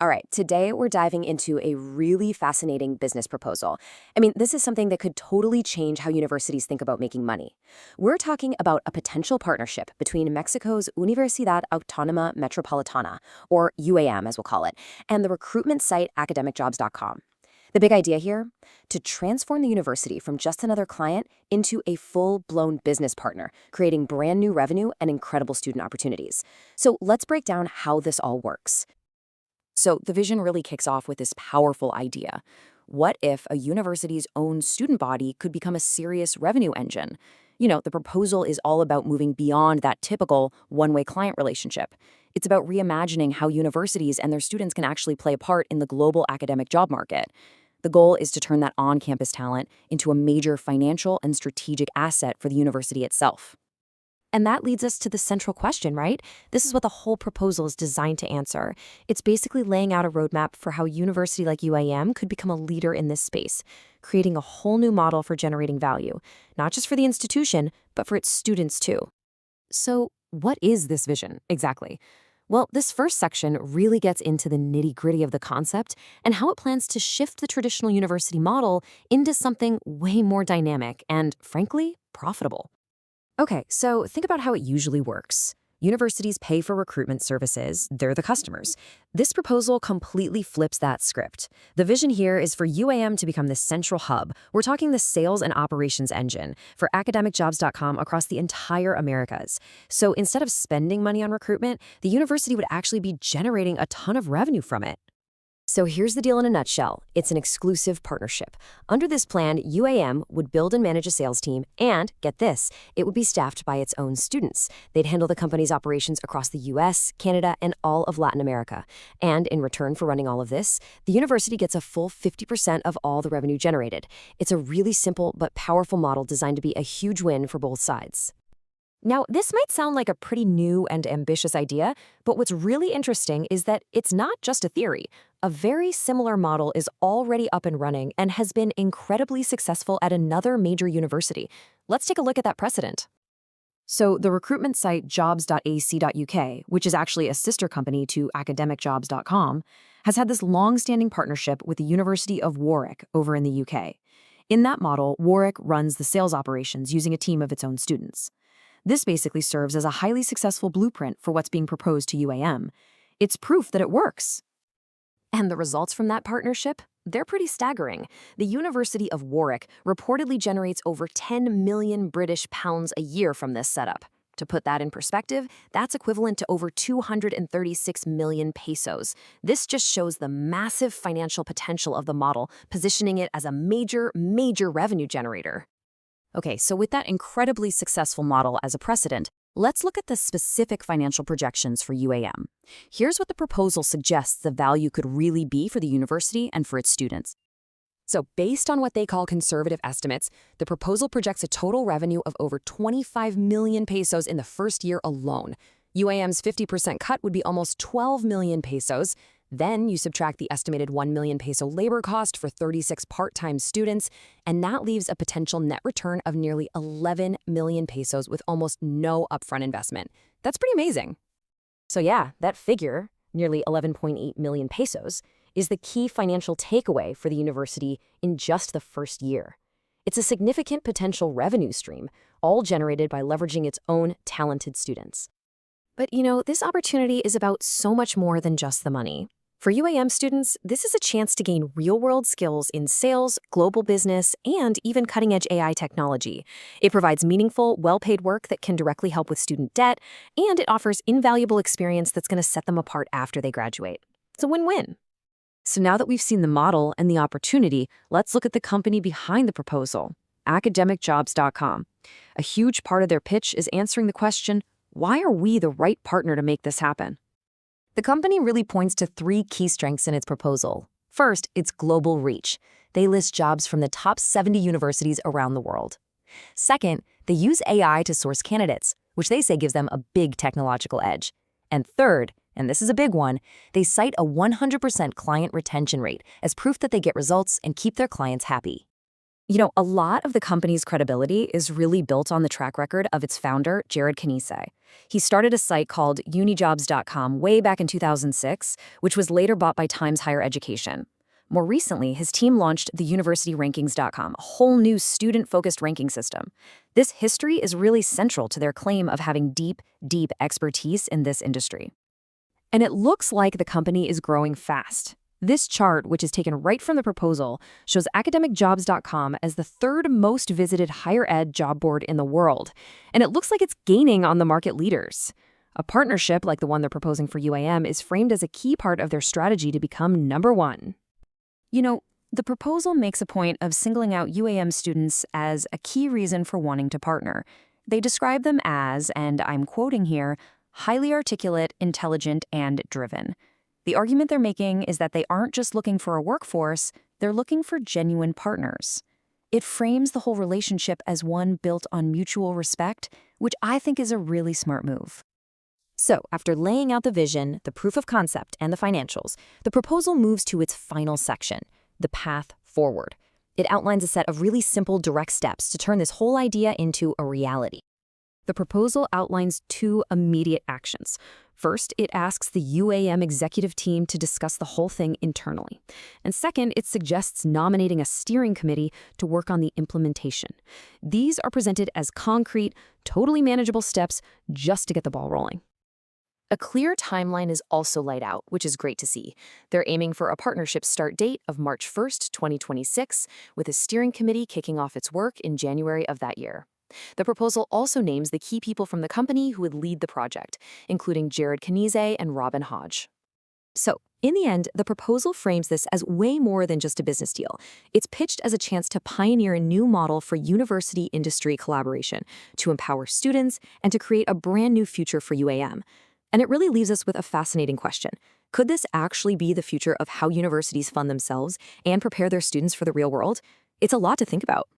All right, today we're diving into a really fascinating business proposal. This is something that could totally change how universities think about making money. We're talking about a potential partnership between Mexico's Universidad Autónoma Metropolitana, or UAM as we'll call it, and the recruitment site AcademicJobs.com. The big idea here? To transform the university from just another client into a full-blown business partner, creating brand new revenue and incredible student opportunities. So let's break down how this all works. So the vision really kicks off with this powerful idea. What if a university's own student body could become a serious revenue engine? The proposal is all about moving beyond that typical one-way client relationship. It's about reimagining how universities and their students can actually play a part in the global academic job market. The goal is to turn that on-campus talent into a major financial and strategic asset for the university itself. And that leads us to the central question, right? This is what the whole proposal is designed to answer. It's basically laying out a roadmap for how a university like UAM could become a leader in this space, creating a whole new model for generating value, not just for the institution, but for its students too. So what is this vision exactly? Well, this first section really gets into the nitty-gritty of the concept and how it plans to shift the traditional university model into something way more dynamic and, frankly, profitable. Okay, so think about how it usually works. Universities pay for recruitment services, they're the customers. This proposal completely flips that script. The vision here is for UAM to become the central hub. We're talking the sales and operations engine for AcademicJobs.com across the entire Americas. So instead of spending money on recruitment, the university would actually be generating a ton of revenue from it. So here's the deal in a nutshell. It's an exclusive partnership. Under this plan, UAM would build and manage a sales team, and, get this, it would be staffed by its own students. They'd handle the company's operations across the US, Canada, and all of Latin America. And in return for running all of this, the university gets a full 50% of all the revenue generated. It's a really simple but powerful model designed to be a huge win for both sides. Now, this might sound like a pretty new and ambitious idea, but what's really interesting is that it's not just a theory. A very similar model is already up and running and has been incredibly successful at another major university. Let's take a look at that precedent. So the recruitment site jobs.ac.uk, which is actually a sister company to academicjobs.com, has had this long-standing partnership with the University of Warwick over in the UK. In that model, Warwick runs the sales operations using a team of its own students. This basically serves as a highly successful blueprint for what's being proposed to UAM. It's proof that it works. And the results from that partnership? They're pretty staggering. The University of Warwick reportedly generates over 10 million British pounds a year from this setup. To put that in perspective, that's equivalent to over 236 million pesos. This just shows the massive financial potential of the model, positioning it as a major revenue generator. Okay, so with that incredibly successful model as a precedent, let's look at the specific financial projections for UAM. Here's what the proposal suggests the value could really be for the university and for its students. So based on what they call conservative estimates, the proposal projects a total revenue of over 25 million pesos in the first year alone. UAM's 50% cut would be almost 12 million pesos. Then you subtract the estimated 1 million peso labor cost for 36 part-time students, and that leaves a potential net return of nearly 11 million pesos with almost no upfront investment. That's pretty amazing. So yeah, that figure, nearly 11.8 million pesos, is the key financial takeaway for the university in just the first year. It's a significant potential revenue stream, all generated by leveraging its own talented students. But this opportunity is about so much more than just the money. For UAM students, this is a chance to gain real-world skills in sales, global business, and even cutting-edge AI technology. It provides meaningful, well-paid work that can directly help with student debt, and it offers invaluable experience that's going to set them apart after they graduate. It's a win-win. So now that we've seen the model and the opportunity, let's look at the company behind the proposal, AcademicJobs.com. A huge part of their pitch is answering the question, why are we the right partner to make this happen? The company really points to three key strengths in its proposal. First, its global reach. They list jobs from the top 70 universities around the world. Second, they use AI to source candidates, which they say gives them a big technological edge. And third, and this is a big one, they cite a 100% client retention rate as proof that they get results and keep their clients happy. A lot of the company's credibility is really built on the track record of its founder, Jared Canise. He started a site called unijobs.com way back in 2006, which was later bought by Times Higher Education. More recently, his team launched the universityrankings.com, a whole new student-focused ranking system. This history is really central to their claim of having deep, deep expertise in this industry. And it looks like the company is growing fast. This chart, which is taken right from the proposal, shows AcademicJobs.com as the third most visited higher ed job board in the world, and it looks like it's gaining on the market leaders. A partnership like the one they're proposing for UAM is framed as a key part of their strategy to become number one. The proposal makes a point of singling out UAM students as a key reason for wanting to partner. They describe them as, and I'm quoting here, highly articulate, intelligent, and driven. The argument they're making is that they aren't just looking for a workforce, they're looking for genuine partners. It frames the whole relationship as one built on mutual respect, which I think is a really smart move. So, after laying out the vision, the proof of concept, and the financials, the proposal moves to its final section, the path forward. It outlines a set of really simple, direct steps to turn this whole idea into a reality. The proposal outlines 2 immediate actions. First, it asks the UAM executive team to discuss the whole thing internally. And second, it suggests nominating a steering committee to work on the implementation. These are presented as concrete, totally manageable steps just to get the ball rolling. A clear timeline is also laid out, which is great to see. They're aiming for a partnership start date of March 1st, 2026, with a steering committee kicking off its work in January of that year. The proposal also names the key people from the company who would lead the project, including Jared Canise and Robin Hodge. So, in the end, the proposal frames this as way more than just a business deal. It's pitched as a chance to pioneer a new model for university-industry collaboration, to empower students, and to create a brand new future for UAM. And it really leaves us with a fascinating question. Could this actually be the future of how universities fund themselves and prepare their students for the real world? It's a lot to think about.